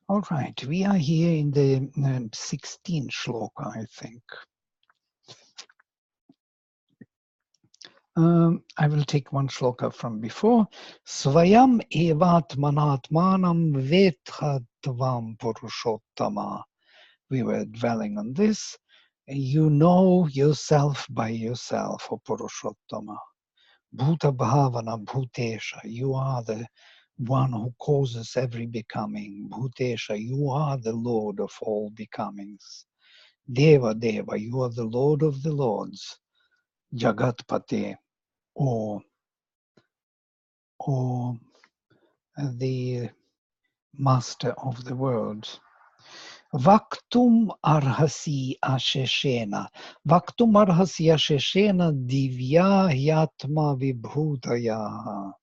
All right, we are here in the 16th shloka, I think. I will take one shloka from before. Svayam evat manatmanam vetha tvam purushottama. We were dwelling on this. You know yourself by yourself, O Purushottama. Bhuta bhavana bhutesha. You are the one who causes every becoming. Bhutesha, you are the Lord of all becomings. Deva Deva, you are the Lord of the Lords. Jagatpate, or the Master of the world. Vaktum arhasi asheshena. Vaktum arhasi asheshena divya yatma vibhutaya.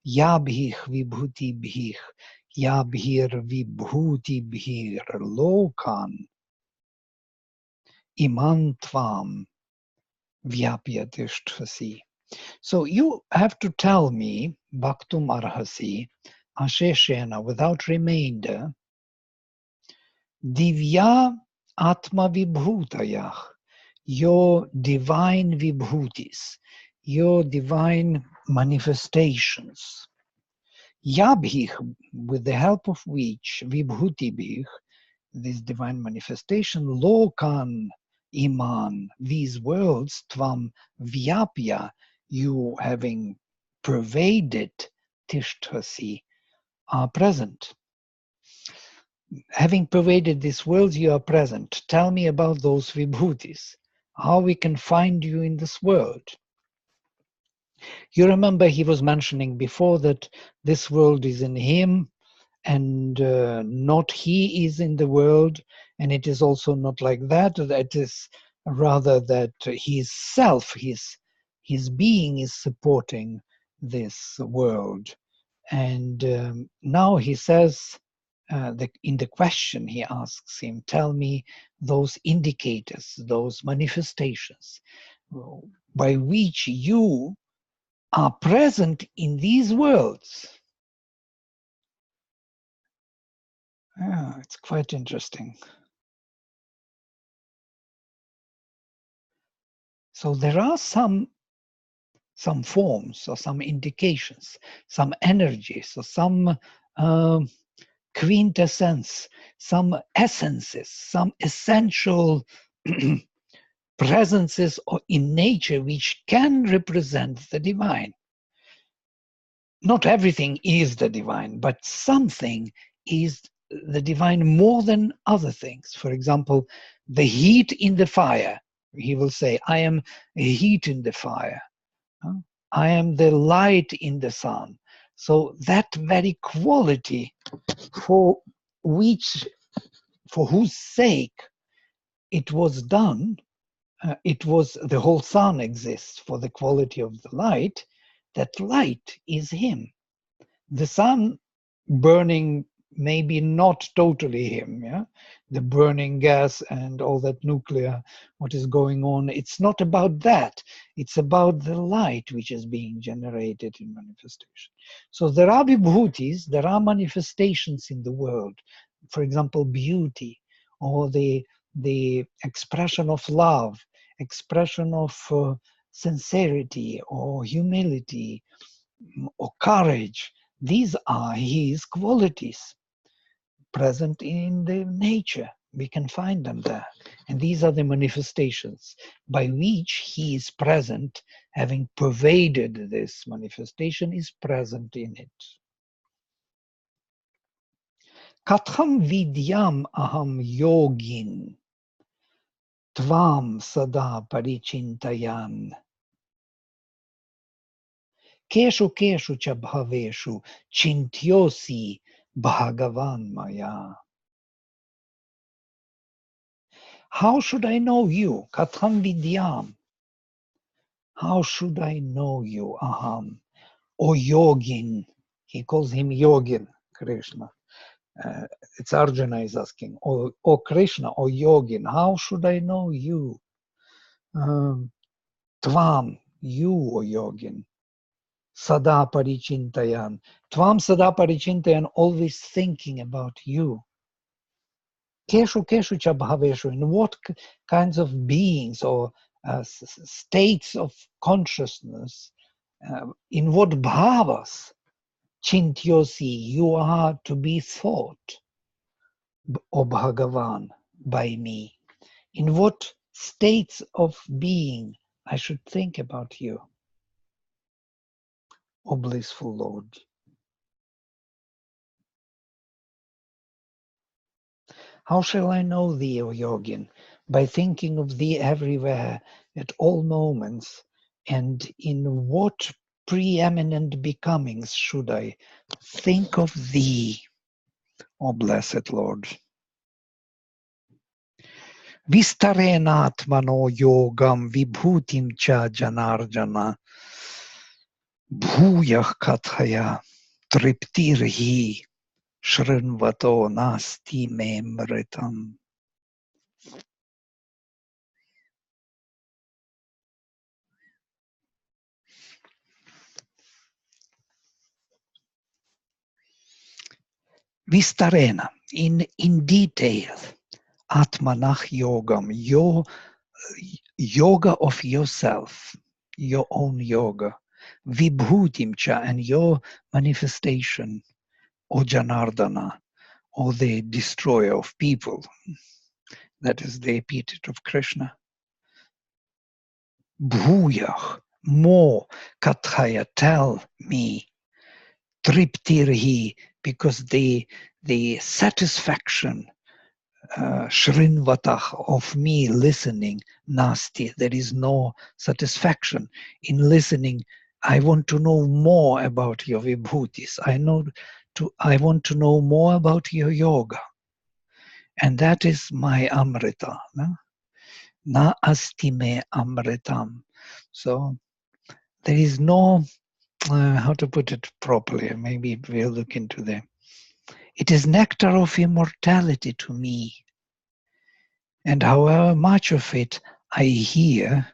Yabhih vibhutibhih. Yabhir vibhutibhir lokan. Imantvam vyapyatishtasi. So you have to tell me, Bhaktum Arhasi, Asheshena, without remainder, Divya Atma Vibhutayah, your divine vibhutis, your divine manifestations. Yabhih, with the help of which, Vibhutibhih, this divine manifestation, Lokan Iman, these worlds, Tvam Vyapya, you having pervaded Tishthasi, are present. Having pervaded these worlds, you are present. Tell me about those vibhutis, how we can find you in this world. You remember he was mentioning before that this world is in him and not he is in the world, and it is also not like that. That is rather that his self, his being is supporting this world. And now he says, in the question he asks him, tell me those indicators, those manifestations by which you are present in these worlds. Yeah, it's quite interesting. So there are some forms or some indications, some energies or some quintessence, some essences, some essential presences in nature which can represent the divine. Not everything is the divine, but something is the divine more than other things. For example, the heat in the fire. He will say, I am a heat in the fire. I am the light in the sun. So that very quality for whose sake it was done, it was the whole sun exists for the quality of the light. That light is him. The sun burning maybe not totally him, yeah? The burning gas and all that nuclear, what is going on, it's not about that. It's about the light which is being generated in manifestation. So there are vibhutis, there are manifestations in the world. For example, beauty, or the expression of love, expression of sincerity or humility or courage. These are his qualities present in the nature. We can find them there. And these are the manifestations by which he is present, having pervaded this manifestation, is present in it. Katham vidyam aham yogin tvam sada parichintayan. Keshu keshu cha bhaveshu chintyosi Bhagavan Maya. How should I know you? Katham vidyam. How should I know you? Aham. O yogin. He calls him yogin, Krishna. It's Arjuna is asking. O Krishna, O yogin, how should I know you? Tvam, you, O yogin. sada parichintayan. Tvam sada parichintayan, always thinking about you. Keshu keshu cha bhaveshu, in what kinds of beings or states of consciousness, in what bhavas, chintyosi, you are to be thought, O Bhagavan, by me. In what states of being I should think about you, O blissful Lord. How shall I know thee, O Yogin? By thinking of thee everywhere, at all moments, and in what preeminent becomings should I think of thee, O blessed Lord? Vistarenatmano yogam vibhutim cha janarjana bhuyah kathaya triptirhi shrinvato nasti me mritam. Vistarena, in detail, Atmanach Yogam, your yoga of yourself, your own yoga, Vibhutimcha, and your manifestation, O Janardana, or the destroyer of people. That is the epithet of Krishna. Bhuyah, more, Kathaya, tell me, Triptirhi, because the satisfaction, Shrinvatah, of me listening, Nasti, there is no satisfaction in listening. I want to know more about your vibhutis. I want to know more about your yoga. And that is my amrita. No? Na asti me amritam. So there is no, how to put it properly, maybe we'll look into that. It is nectar of immortality to me. And however much of it I hear,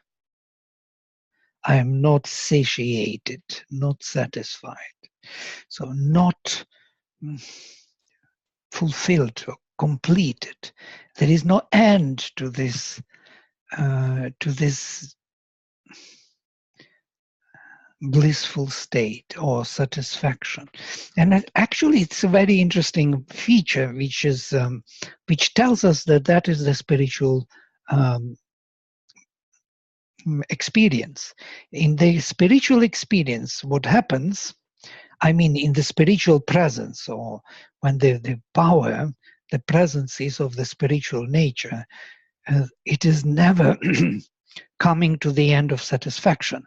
I am not satiated, not satisfied. So not fulfilled or completed. There is no end to this blissful state or satisfaction. And actually, it's a very interesting feature, which tells us that is the spiritual experience. In the spiritual experience, what happens, I mean, in the spiritual presence, or when the power, the presence is of the spiritual nature, it is never coming to the end of satisfaction.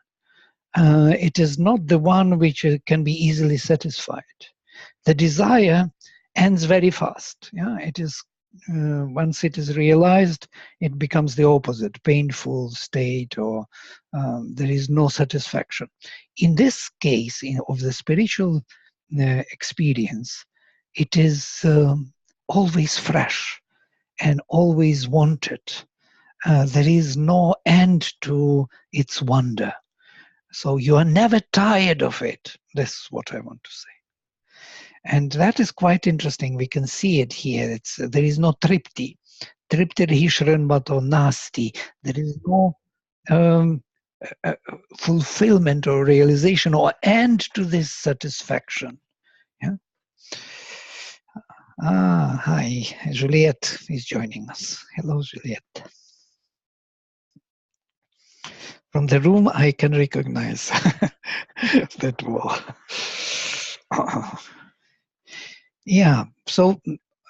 It is not the one which can be easily satisfied. The desire ends very fast. Yeah, it is once it is realized, it becomes the opposite, painful state, or there is no satisfaction. In this case, of the spiritual experience, it is always fresh and always wanted. There is no end to its wonder. So you are never tired of it. That's what I want to say. And that is quite interesting. We can see it here. There is no tripti. Tripti hishranbato nasti. There is no fulfillment or realization or end to this satisfaction. Yeah. Hi. Juliet is joining us. Hello, Juliet. From the room, I can recognize that wall. Yeah, so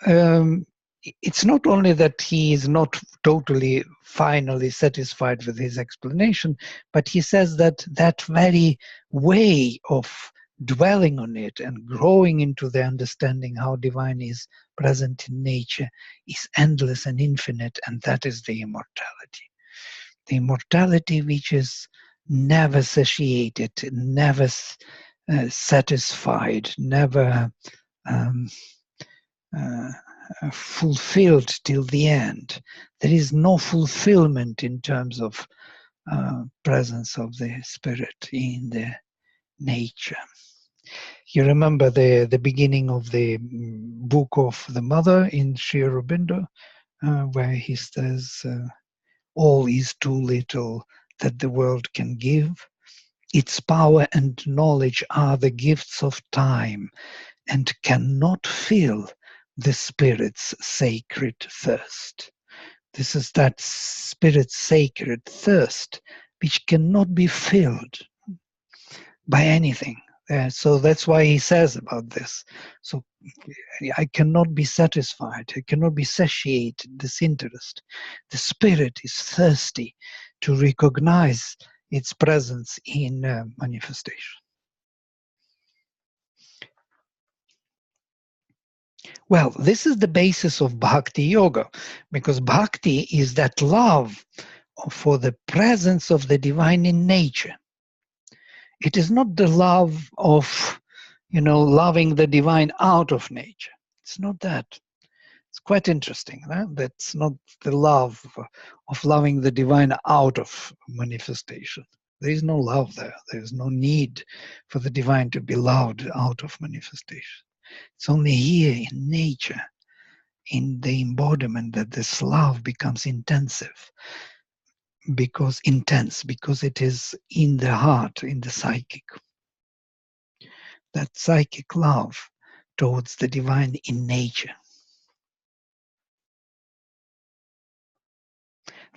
it's not only that he is not totally finally satisfied with his explanation, but he says that that very way of dwelling on it and growing into the understanding how divine is present in nature is endless and infinite, and that is the immortality. The immortality which is never satiated, never satisfied, never fulfilled till the end. There is no fulfillment in terms of presence of the spirit in the nature. You remember the beginning of the book of the Mother in Sri Aurobindo, where he says, all is too little that the world can give. Its power and knowledge are the gifts of time and cannot fill the Spirit's sacred thirst. This is that Spirit's sacred thirst which cannot be filled by anything. So that's why he says about this. So I cannot be satisfied. I cannot be satiated, this interest. The Spirit is thirsty to recognize its presence in manifestation. Well, this is the basis of Bhakti Yoga, because Bhakti is that love for the presence of the divine in nature. It is not the love of, loving the divine out of nature. It's not that. It's quite interesting. That's not the love of loving the divine out of manifestation. There is no love there. There is no need for the divine to be loved out of manifestation. It's only here in nature, in the embodiment, that this love becomes intensive, because it is in the heart, in the psychic. That psychic love towards the divine in nature.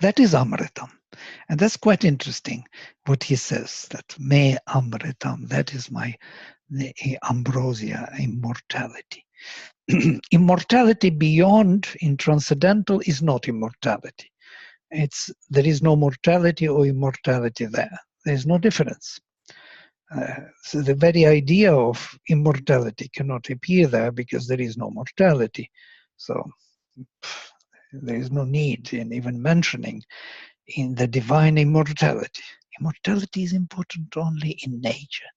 That is Amritam. And that's quite interesting what he says, that me Amritam, that is my ambrosia, immortality. Immortality beyond, in transcendental, is not immortality. There is no mortality or immortality there. There is no difference. So the very idea of immortality cannot appear there because there is no mortality. So there is no need in even mentioning in the divine immortality. Immortality is important only in nature.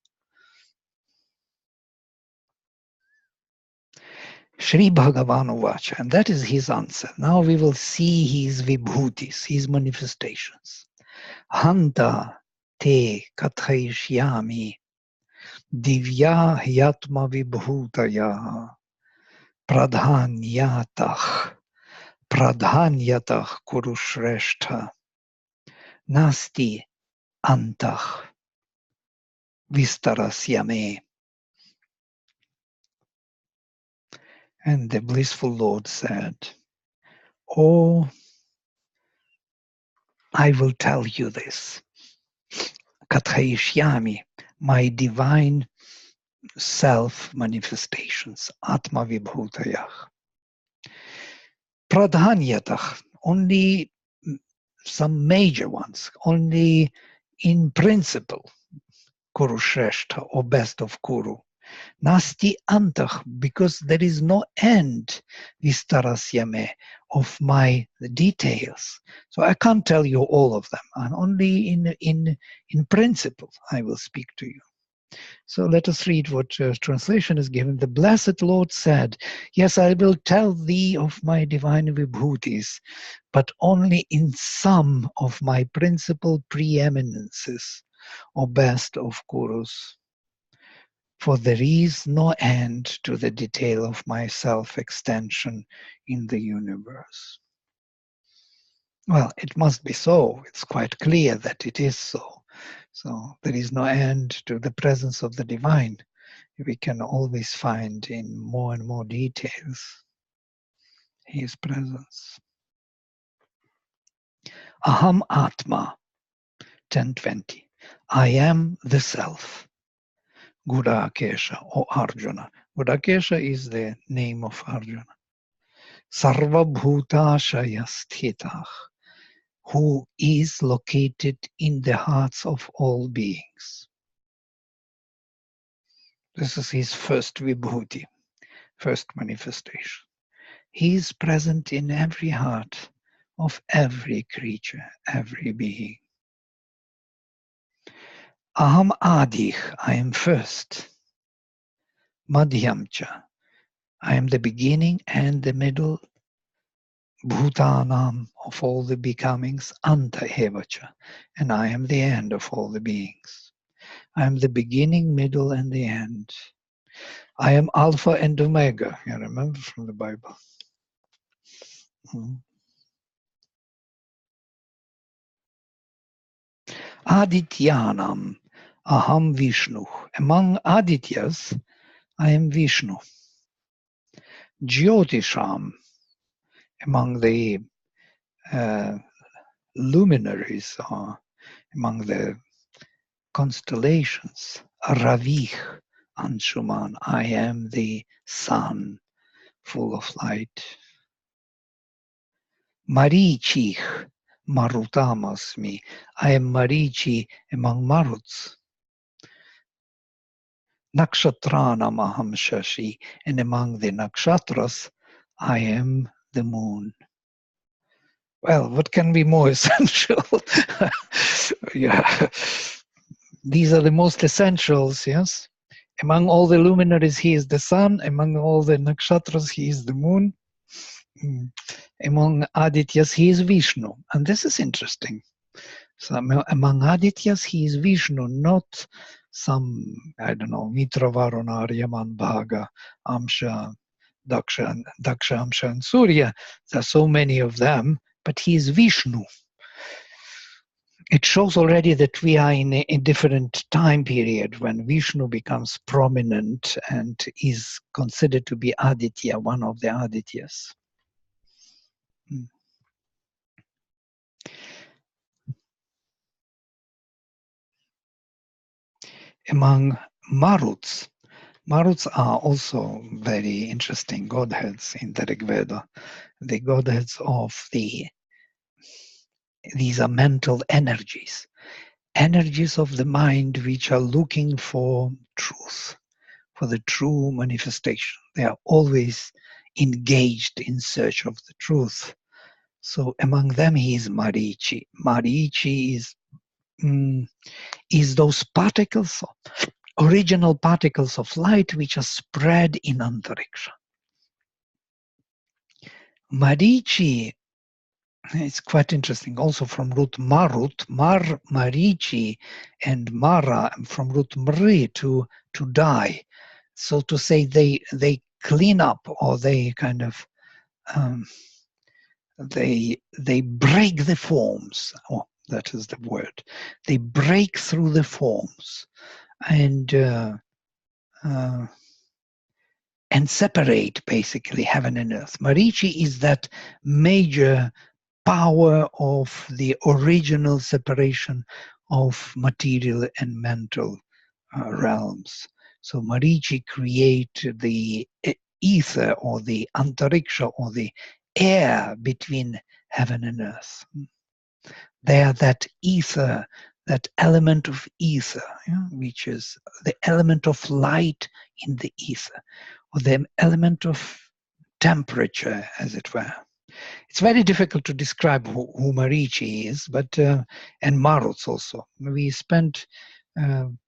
Sri Bhagavan Uvacha, and that is his answer. Now we will see his vibhutis, his manifestations. Hanta te kathaishyami divya hyatma vibhutaya pradhanyatah kurushrestha nasti antah vistarasyame. And the blissful Lord said, oh, I will tell you this. Kathaishyami, my divine self-manifestations, Atma Vibhutayah. Pradhanyatah, only some major ones, only in principle, Kurushrestha, or best of Kuru. Nasti antah, because there is no end, vistarasyame, of my details. So I can't tell you all of them. And only in principle I will speak to you. So let us read what translation is given. The blessed Lord said, yes, I will tell thee of my divine vibhutis, but only in some of my principal preeminences, or best of Kurus. For there is no end to the detail of my self-extension in the universe. Well, it must be so. It's quite clear that it is so. So there is no end to the presence of the divine. We can always find in more and more details his presence. Aham Atma, 10:20. I am the self. Gudakesha, or Arjuna. Gudakesha is the name of Arjuna. Sarva Bhutashaya Sthitah, who is located in the hearts of all beings. This is his first vibhuti, first manifestation. He is present in every heart of every creature, every being. Aham Adih, I am first. Madhyamcha, I am the beginning and the middle. Bhutanam, of all the becomings. Anta evacha, and I am the end of all the beings. I am the beginning, middle, and the end. I am Alpha and Omega. You remember from the Bible. Adityanam aham Vishnu. Among Adityas, I am Vishnu. Jyotisham, among the luminaries, or among the constellations. Ravih Anshuman, I am the sun, full of light. Marichich Marutamasmi, I am Marichi among Maruts. Nakshatranam aham Shashi, and among the nakshatras, I am the moon. Well, what can be more essential? Yeah. These are the most essentials, yes? Among all the luminaries, he is the sun. Among all the nakshatras, he is the moon. Among Adityas, he is Vishnu. And this is interesting. So among Adityas, he is Vishnu, not some, I don't know, Mitra, Varuna, Aryaman, Bhaga, Amsha, Daksha, Amsha, and Surya. There are so many of them, but he is Vishnu. It shows already that we are in a different time period when Vishnu becomes prominent and is considered to be Aditya, one of the Adityas. Among Maruts, Maruts are also very interesting godheads in the Rig Veda. The godheads of these are mental energies, energies of the mind which are looking for truth, for the true manifestation. They are always engaged in search of the truth. So among them he is Marichi. Marichi is those particles, original particles of light which are spread in Antariksha. Marichi, it's quite interesting, also from root Marut, Marichi, and Mara, from root Mri, to die. So to say, they clean up, or they kind of they break the forms. Oh, that is the word. They break through the forms and separate basically heaven and earth. Marichi is that major power of the original separation of material and mental realms. So Marichi create the ether, or the antariksha, or the air between heaven and earth. They are that ether, that element of ether, which is the element of light in the ether, or the element of temperature, as it were. It's very difficult to describe who Marichi is, but and Maruts also. We spent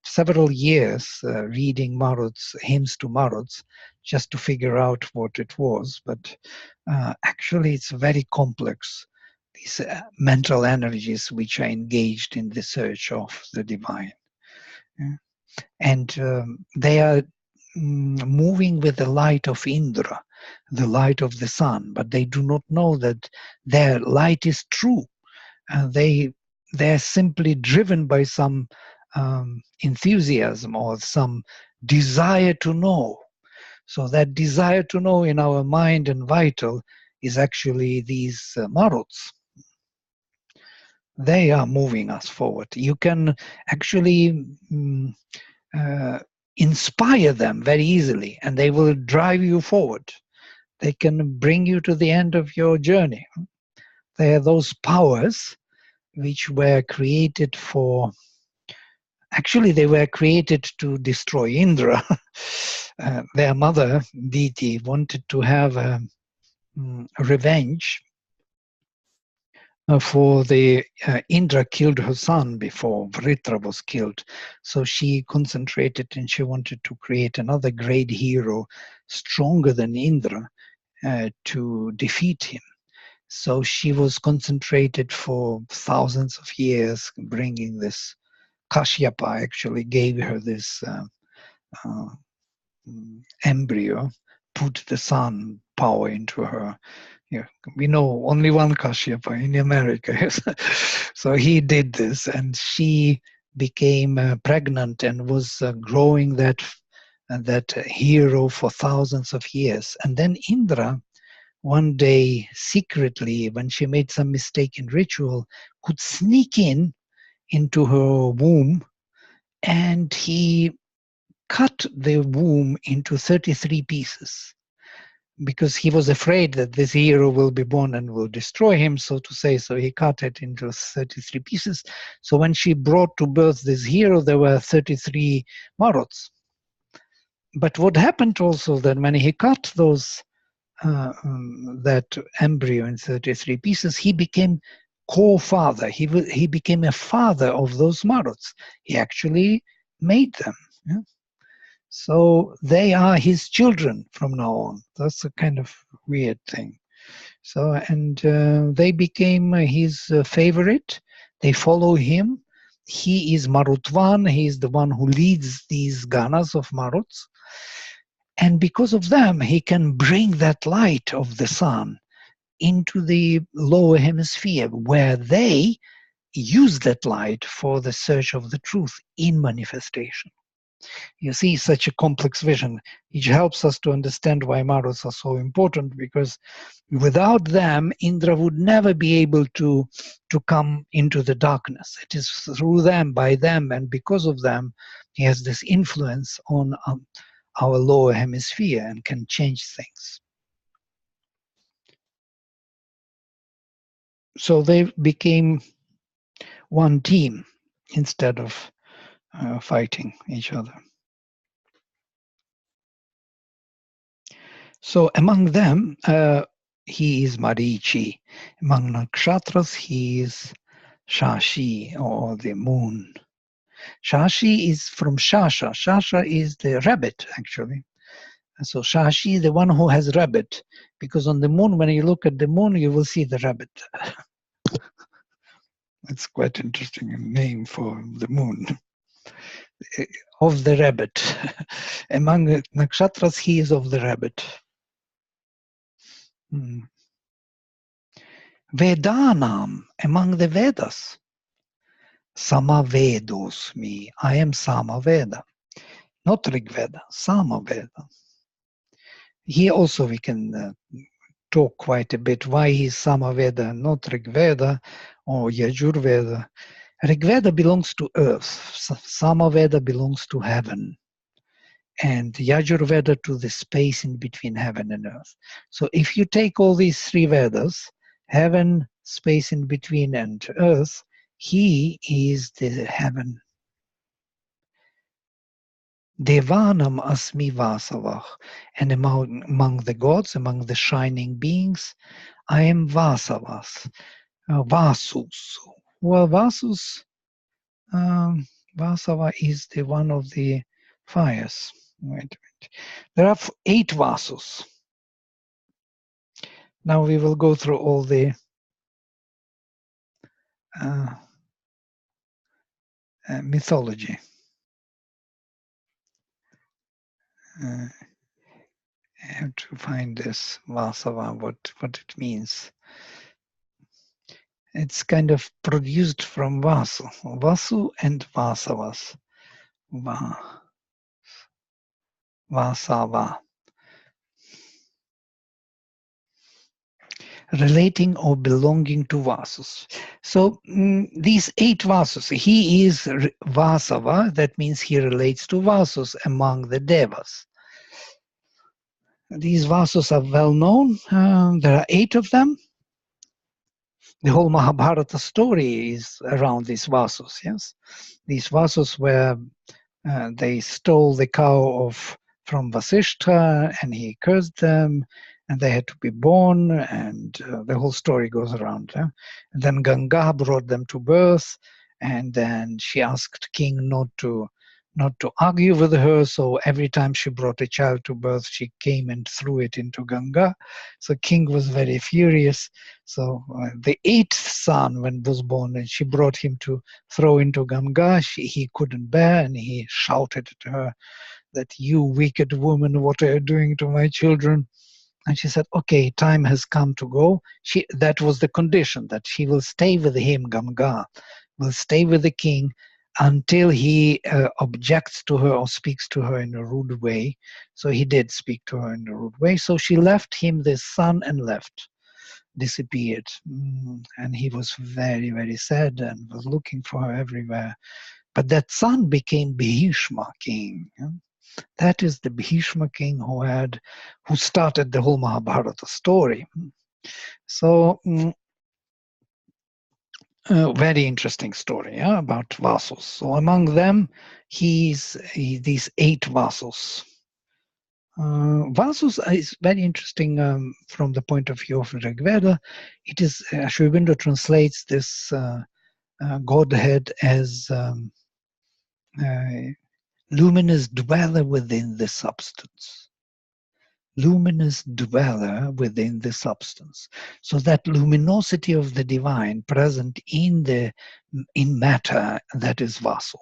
several years reading Maruts, hymns to Maruts, just to figure out what it was. But actually, it's very complex. These mental energies which are engaged in the search of the divine, and they are moving with the light of Indra, the light of the sun, but they do not know that their light is true. They're simply driven by some enthusiasm or some desire to know. So that desire to know in our mind and vital is actually these maruts. They are moving us forward. You can actually inspire them very easily, and they will drive you forward. They can bring you to the end of your journey. They are those powers which were created for, actually they were created to destroy Indra. Their mother, Diti, wanted to have a revenge for the Indra killed her son before Vritra was killed. So she concentrated and she wanted to create another great hero, stronger than Indra, to defeat him. So she was concentrated for thousands of years, bringing this Kashyapa actually gave her this embryo, put the sun power into her. Yeah, we know only one Kashyapa in America. So he did this, and she became pregnant and was growing that hero for thousands of years. And then Indra, one day secretly, when she made some mistake in ritual, could sneak into her womb, and he cut the womb into 33 pieces, because he was afraid that this hero will be born and will destroy him, so to say. So he cut it into 33 pieces. So when she brought to birth this hero, there were 33 Maruts. But what happened also, that when he cut that embryo in 33 pieces, he became co-father. He became a father of those Maruts. He actually made them. Yeah? So they are his children from now on. That's a kind of weird thing. So, and they became his favorite. They follow him. He is Marutvan. He is the one who leads these ganas of Maruts. And because of them, he can bring that light of the sun into the lower hemisphere, where they use that light for the search of the truth in manifestation. You see, such a complex vision, which helps us to understand why Maruts are so important, because without them, Indra would never be able to come into the darkness. It is through them, by them, and because of them, he has this influence on our lower hemisphere and can change things. So they became one team instead of fighting each other. So among them, he is Marichi. Among nakshatras, he is Shashi, or the moon. Shashi is from Shasha. Shasha is the rabbit, actually. So Shashi, the one who has rabbit, because on the moon, when you look at the moon, you will see the rabbit. It's quite interesting name for the moon. Of the rabbit. Among the nakshatras, he is of the rabbit. Vedanam, among the Vedas. Samavedosmi, I am Samaveda. Not Rigveda, Samaveda. Here also we can talk quite a bit why he's Samaveda, not Rigveda or Yajurveda. Rigveda belongs to earth, Samaveda belongs to heaven, and Yajurveda to the space in between heaven and earth. So if you take all these three Vedas, heaven, space in between, and earth, he is the heaven. Devanam asmi vasavah, and among the gods, among the shining beings, I am vasavas, vasus. Well, vasus, vasava is the one of the fires. Wait a minute. There are 8 vasus. Now we will go through all the mythology. I have to find this Vasava, what it means. It's kind of produced from Vasu. Vasu and Vasavas. Vasava. Relating or belonging to Vasus. So these 8 Vasus, he is Vasava, that means he relates to Vasus among the Devas. These Vasus are well known. There are 8 of them. The whole Mahabharata story is around these Vasus, yes? These Vasus were, they stole the cow from Vasishtha, and he cursed them, and they had to be born, and the whole story goes around. And then Ganga brought them to birth, and then she asked king not to not to argue with her. So every time she brought a child to birth, she came and threw it into Ganga. So king was very furious. So the eighth son, when was born, and she brought him to throw into Ganga, he couldn't bear, and he shouted at her that, "You wicked woman, what are you doing to my children?" And she said, "Okay, time has come to go." That was the condition, that she will stay with him, Ganga, will stay with the king until he objects to her or speaks to her in a rude way. So he did speak to her in a rude way. So she left him this son and left, disappeared. And he was very, very sad and was looking for her everywhere. But that son became Bhishma king. That is the Bhishma king who started the whole Mahabharata story. So, very interesting story, yeah, about Vasus. So among them, these 8 Vasus. Vasus is very interesting from the point of view of Rig Veda. It is, Sri Aurobindo translates this Godhead as luminous dweller within the substance. Luminous dweller within the substance. So that luminosity of the divine present in matter, that is Vasu.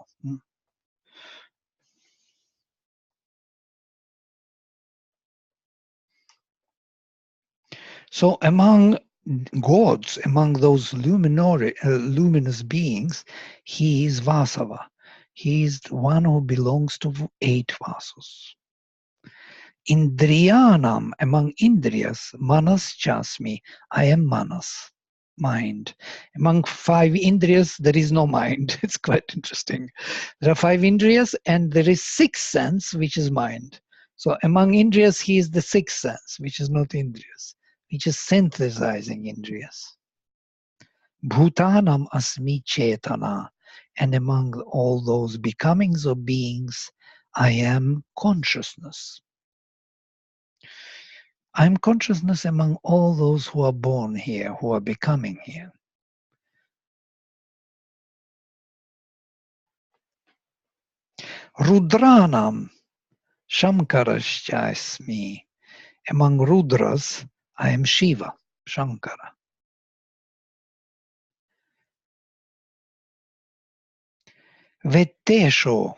So among gods, among those luminous beings, he is Vasava. He is the one who belongs to 8 Vasus. Indriyanam, among Indriyas, Manas Chasmi, I am Manas, mind. Among 5 Indriyas, there is no mind. It's quite interesting. There are 5 Indriyas and there is 6th sense, which is mind. So among Indriyas, he is the 6th sense, which is not Indriyas, which is synthesizing Indriyas. Bhutanam Asmi Chetana, and among all those becomings or beings, I am consciousness. I am consciousness among all those who are born here, who are becoming here. Rudranam Shankarashchasmi. Among Rudras, I am Shiva, Shankara. Vetesho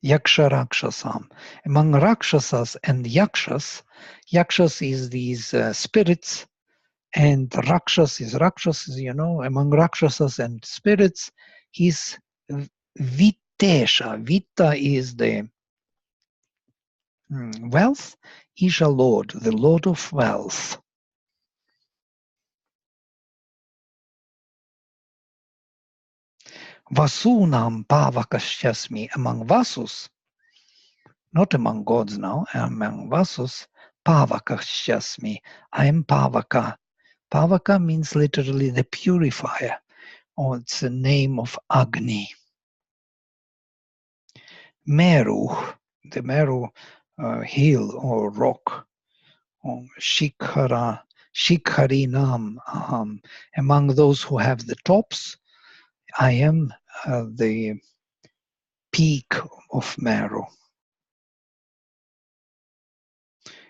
Yaksha Rakshasam. Among Rakshasas and Yakshas, Yakshas is these spirits, and Rakshas, among Rakshasas and spirits, he's Vitesha. Vita is the wealth. Isha Lord, the Lord of wealth. Vasunam Pavakasyasmi. Among Vasus, not among gods now, among Vasus, Pavakasyasmi. I am Pavaka. Pavaka means literally the purifier, or it's the name of Agni. Meru, the Meru hill or rock, or Shikharinam Aham. Among those who have the tops, I am the peak of Meru.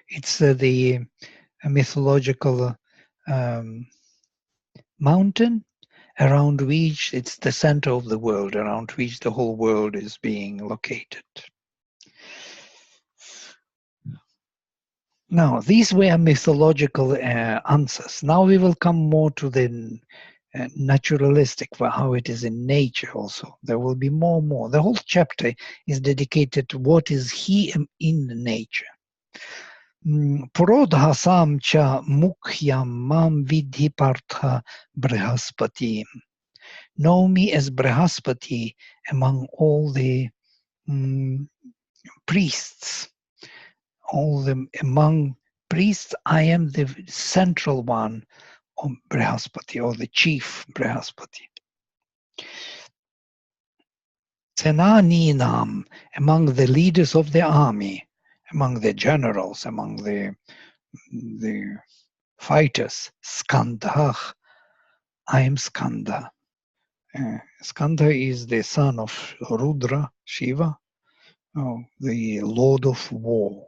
It's the mythological mountain around which it's the center of the world, around which the whole world is being located. Now, these were mythological answers. Now we will come more to the naturalistic, for how it is in nature also. There will be more and more. The whole chapter is dedicated to what is he in nature. Purodhasam cha mukhyam mam vidhi partha brihaspati. Know me as Brihaspati among all the priests. Among priests, I am the central one of Brihaspati, or the chief Brihaspati. Senaninam, among the leaders of the army, among the generals, among the fighters. Skandhah, I am Skanda. Skanda is the son of Rudra, Shiva, the Lord of War,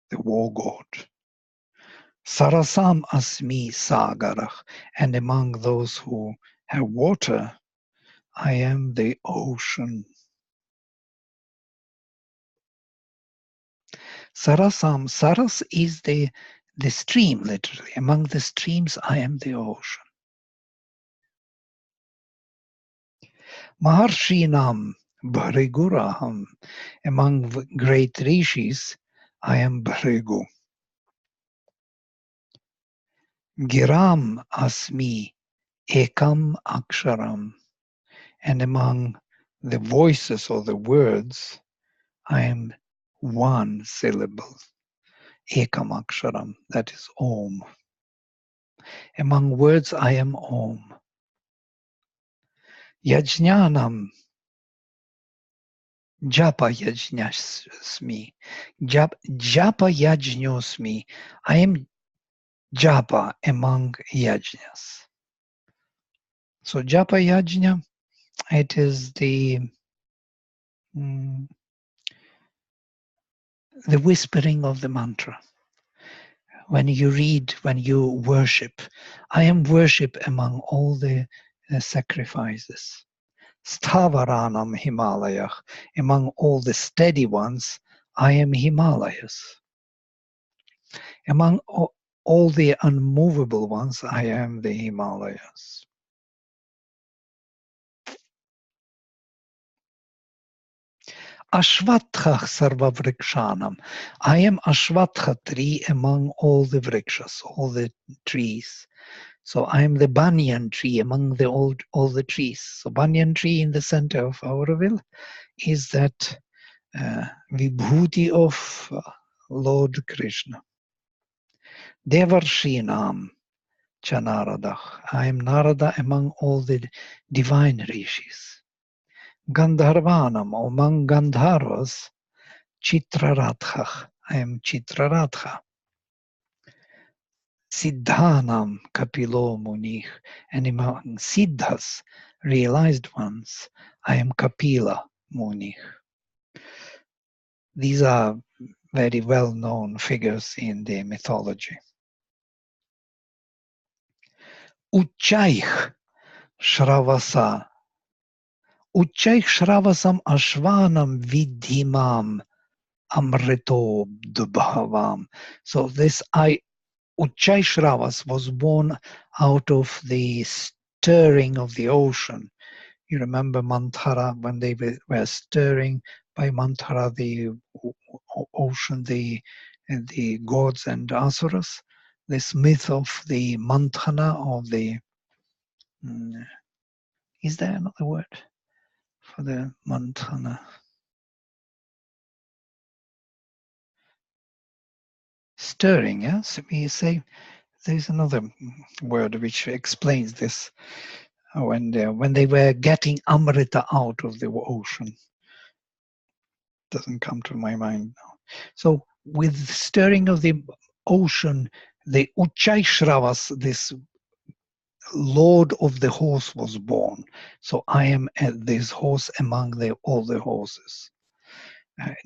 the war god. Sarasam asmi sagarach, and among those who have water, I am the ocean. Sarasam, Saras is the stream, literally. Among the streams, I am the ocean. Maharshinam Bhariguraham, among great rishis, I am Bhrigu. Giram asmi ekam aksharam, and among the voices or the words, I am one syllable. Ekam aksharam, that is Om. Among words, I am Om. Yajnanam Japa yajñasmi. Japa yajñosmi. I am Japa among yajñas. So Japa yajña, it is the whispering of the mantra. When you read, when you worship, I am worship among all the sacrifices. Stavaranam Himalayah, among all the steady ones, I am Himalayas. Among all the unmovable ones, I am the Himalayas. Ashvatthah sarva vrikshanam. I am Ashvatha tree among all the vrikshas, all the trees. So I am the banyan tree among the all the trees. So banyan tree in the center of Auroville is that vibhuti of Lord Krishna. Devarshinam Chanaradach. I am Narada among all the divine rishis. Gandharvanam, among Gandharvas, Chitraratha. I am Chitraratha. Siddhanam Kapilo Munich, and among Siddhas, realized ones, I am Kapila Munich. These are very well-known figures in the mythology. Uchaich Shravasa. Uchaich Shravasam Ashvanam Vidhimam Amrito Dubhavam. So this Uchai Shravas was born out of the stirring of the ocean. You remember Manthara, when they were stirring by Manthara the ocean, the gods and asuras. This myth of the Manthana, of the is there another word for the Manthana? Stirring, yes. We say there's another word which explains this. When they were getting Amrita out of the ocean. Doesn't come to my mind now. So with stirring of the ocean, the Uchai Shravas, this lord of the horse, was born. So I am this horse among all the horses.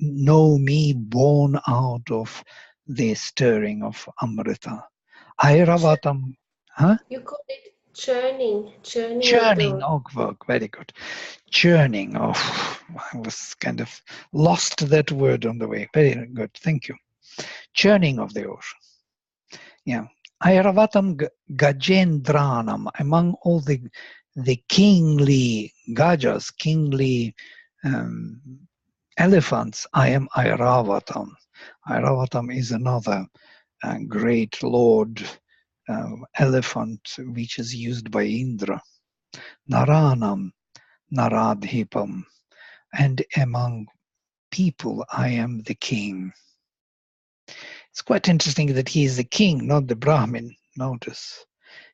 Know me born out of the stirring of Amrita. Airavatam. Huh? You call it churning of Churning, the. very good. Churning, I was kind of lost that word on the way. Very good, thank you. Churning of the ocean. Yeah. Airavatam Gajendranam, among all the kingly Gajas, kingly elephants, I am Airavatam. Airavatam is another great lord elephant which is used by Indra. Naranam, Naradhipam, and among people I am the king. It's quite interesting that he is the king, not the Brahmin. Notice,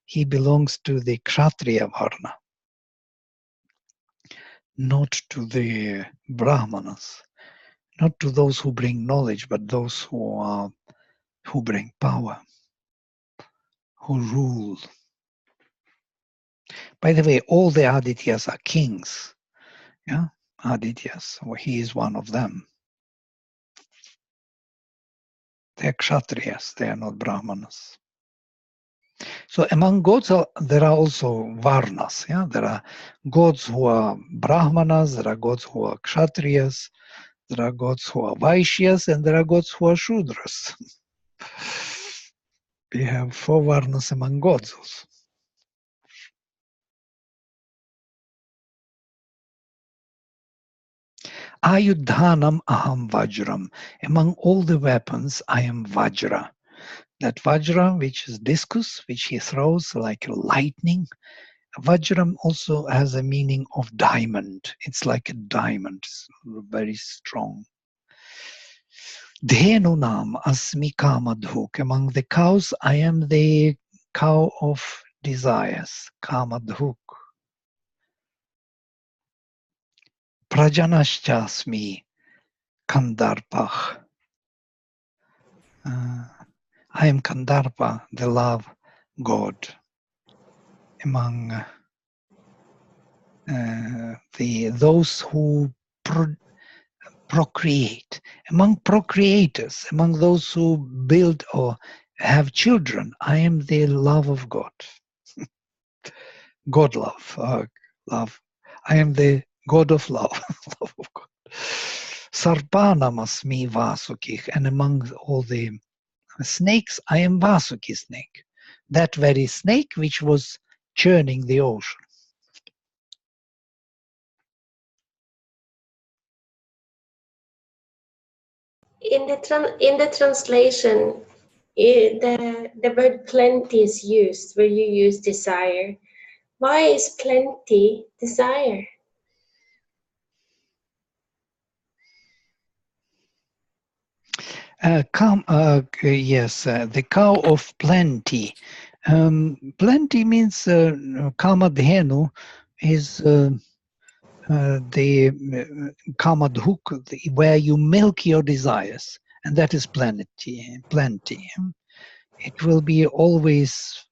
he belongs to the Kshatriya Varna, not to the Brahmanas, not to those who bring knowledge, but those who bring power, who rule. By the way, all the Adityas are kings. Yeah, Adityas, or he is one of them. They're Kshatriyas, they are not Brahmanas. So among gods, there are also Varnas. Yeah? There are gods who are Brahmanas, there are gods who are Kshatriyas, there are gods who are Vaishyas, and there are gods who are Shudras. We have 4 Varnas among gods also. Ayudhanam aham vajram. Among all the weapons, I am Vajra. That Vajra, which is discus, which he throws like lightning. Vajram also has a meaning of diamond. It's like a diamond, very strong. Dhenunam asmi kamadhuk. Among the cows, I am the cow of desires, kamadhuk. Prajanashchasmi kandarpach. I am Kandarpa, the love god. Among those who procreate, among procreators, among those who build or have children, I am the love of God. God love, love. I am the God of love, love of God. Sarpanamasmi Vasukih, and among all the snakes, I am Vasuki snake, that very snake which was churning the ocean. In the translation, the word plenty is used where you use desire. Why is plenty desire? Yes, the cow of plenty. Plenty means kamadhenu is the kamadhuk, where you milk your desires, and that is plenty. Plenty. It will be always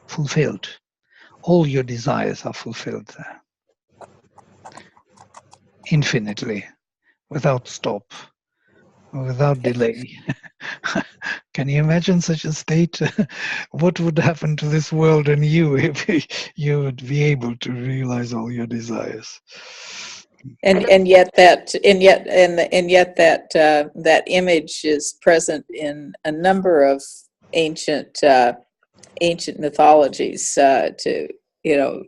fulfilled. All your desires are fulfilled there, infinitely, without stop, without delay. Can you imagine such a state? What would happen to this world and you if you would be able to realize all your desires? And yet that that image is present in a number of ancient mythologies. To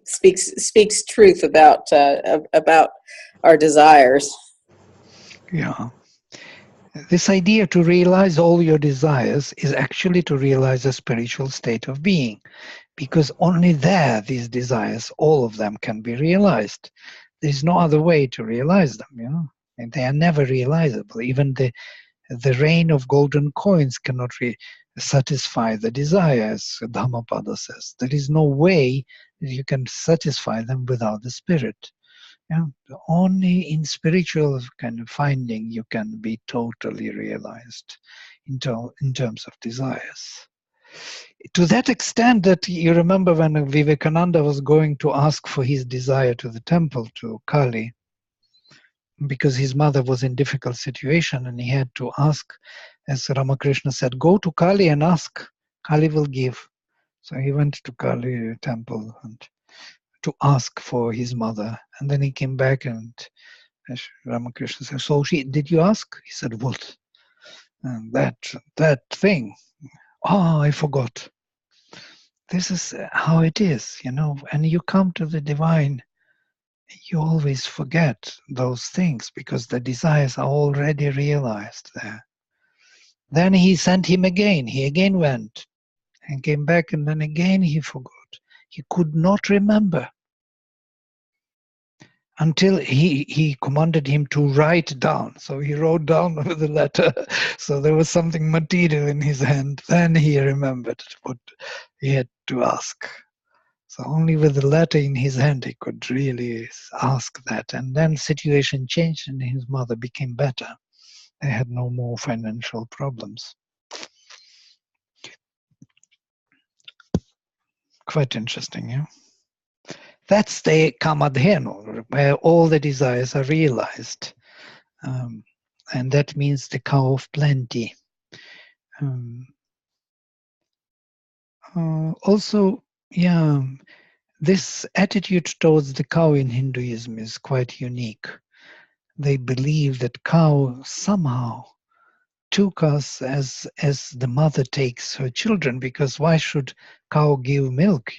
speaks truth about our desires. Yeah. This idea to realize all your desires is actually to realize a spiritual state of being, because only there these desires, all of them, can be realized. There's no other way to realize them, and they are never realizable. Even the rain of golden coins cannot satisfy the desires, Dhammapada says. There is no way that you can satisfy them without the spirit. Only in spiritual kind of finding you can be totally realized in terms of desires. To that extent that you remember when Vivekananda was going to ask for his desire to the temple, to Kali, because his mother was in difficult situation and he had to ask, as Ramakrishna said, go to Kali and ask, Kali will give. So he went to Kali temple and to ask for his mother, and then he came back and Ramakrishna said, so did you ask? He said, what? And that thing, I forgot. This is how it is, and you come to the divine, you always forget those things because the desires are already realized there. Then he sent him again. He again went and came back, and then again he forgot. He could not remember until he commanded him to write down. So he wrote down with a letter. So there was something material in his hand. Then he remembered what he had to ask. So only with the letter in his hand he could really ask that. And then situation changed and his mother became better. They had no more financial problems. Quite interesting, yeah? That's the kamadhenu, where all the desires are realized. and that means the cow of plenty. Also, yeah, this attitude towards the cow in Hinduism is quite unique. They believe that cow somehow took us as the mother takes her children, because why should cow give milk?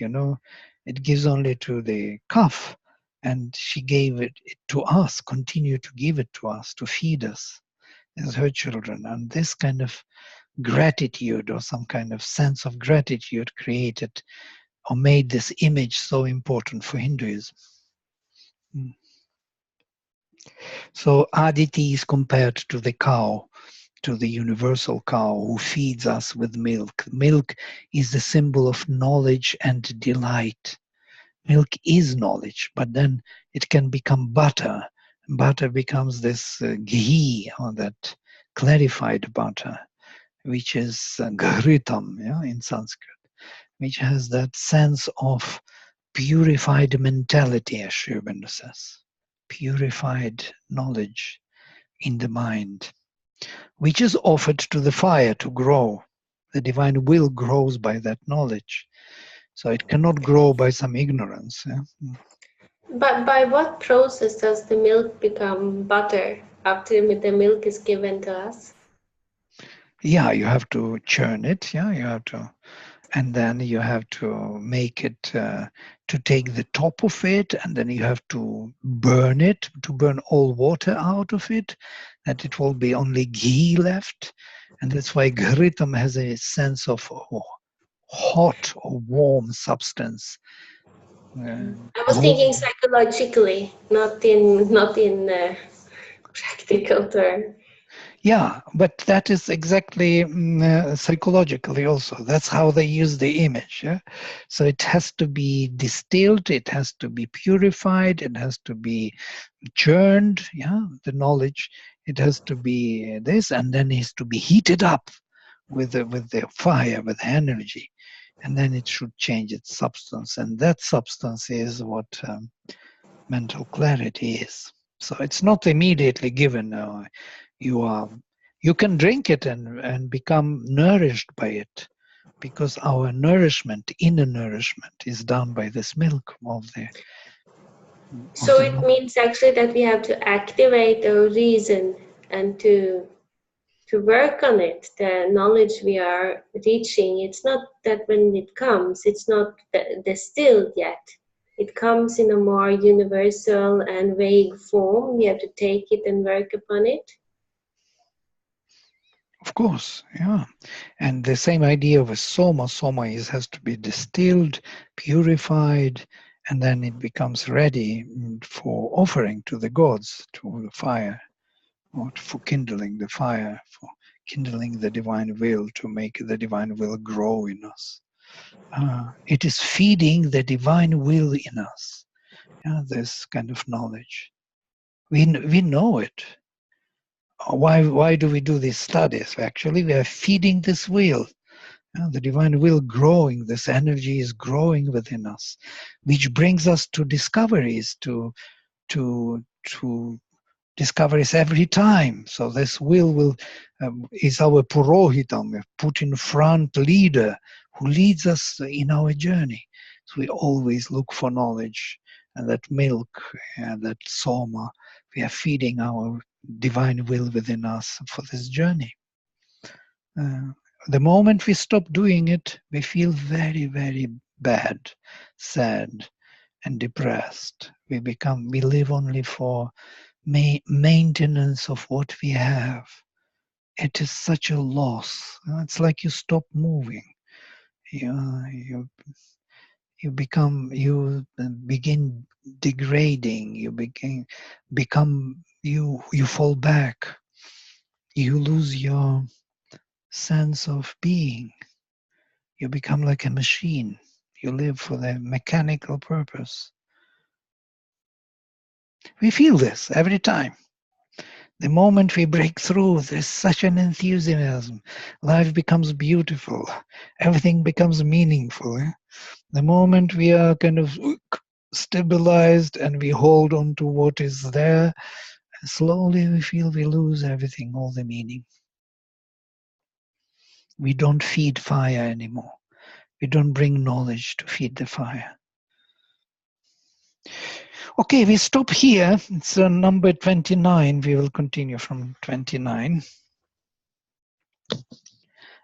It gives only to the calf, and she gave it to us, continue to give it to us, to feed us as her children. And this kind of gratitude, or some kind of sense of gratitude, created or made this image so important for Hinduism. So Aditi is compared to the cow, to the universal cow who feeds us with milk. Milk is the symbol of knowledge and delight. Milk is knowledge, but then it can become butter. Butter becomes this ghee, or that clarified butter, which is ghritam, in Sanskrit, which has that sense of purified mentality, as Sri Aurobindo says, purified knowledge in the mind, which is offered to the fire to grow. The divine will grows by that knowledge. So it cannot grow by some ignorance. But by what process does the milk become butter after the milk is given to us? Yeah, you have to churn it. Yeah, you have to, and then you have to make it to take the top of it, and then you have to burn it, to burn all water out of it, that it will be only ghee left. And that's why ghritam has a sense of hot or warm substance. I was thinking psychologically, not in practical term. Yeah, but that is exactly psychologically also. That's how they use the image. Yeah? So it has to be distilled, it has to be purified, it has to be churned. Yeah, the knowledge. It has to be this, and then it has to be heated up with the fire, with energy, and then it should change its substance. And that substance is what mental clarity is. So it's not immediately given. You can drink it and become nourished by it, because our nourishment, inner nourishment, is done by this milk of the. So it means actually that we have to activate our reason and to work on it. The knowledge we are reaching, it's not that when it comes, it's not distilled yet. It comes in a more universal and vague form. We have to take it and work upon it. Of course, yeah. And the same idea of a soma has to be distilled, purified, and then it becomes ready for offering to the gods, to the fire, or for kindling the fire, for kindling the divine will, to make the divine will grow in us. It is feeding the divine will in us, this kind of knowledge. We know it. Why do we do these studies? Actually, we are feeding this will. The divine will growing, this energy is growing within us, which brings us to discoveries, to discoveries every time. So this will is our purohitam, a put in front leader who leads us in our journey. So we always look for knowledge, and that milk, that soma, we are feeding our divine will within us for this journey. The moment we stop doing it, we feel very, very bad, sad, and depressed. We live only for maintenance of what we have. It is such a loss. It's like you stop moving. You begin degrading. You fall back. You lose your sense of being. You become like a machine. You live for the mechanical purpose. We feel this every time. The moment we break through, there's such an enthusiasm. Life becomes beautiful. Everything becomes meaningful. The moment we are kind of stabilized and we hold on to what is there, Slowly we feel we lose everything, all the meaning. We don't feed fire anymore. We don't bring knowledge to feed the fire. Okay, we stop here. It's number 29. We will continue from 29.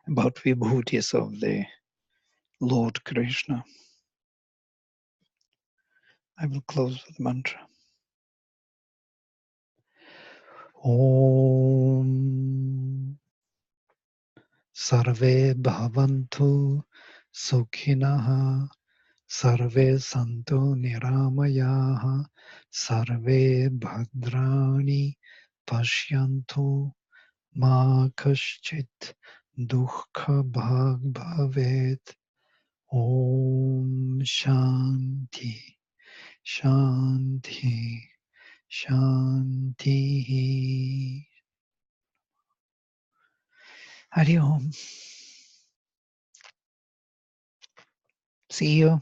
About vibhutis of the Lord Krishna. I will close with mantra. Om Sarve Bhavantu Sukhinaha Sarve Santu Niramayaha Sarve Bhadrani Pashyantu Ma Kaschit Dukkha Bhag Bhavet. Om Shanti Shanti Shanti. Hari Om. See you.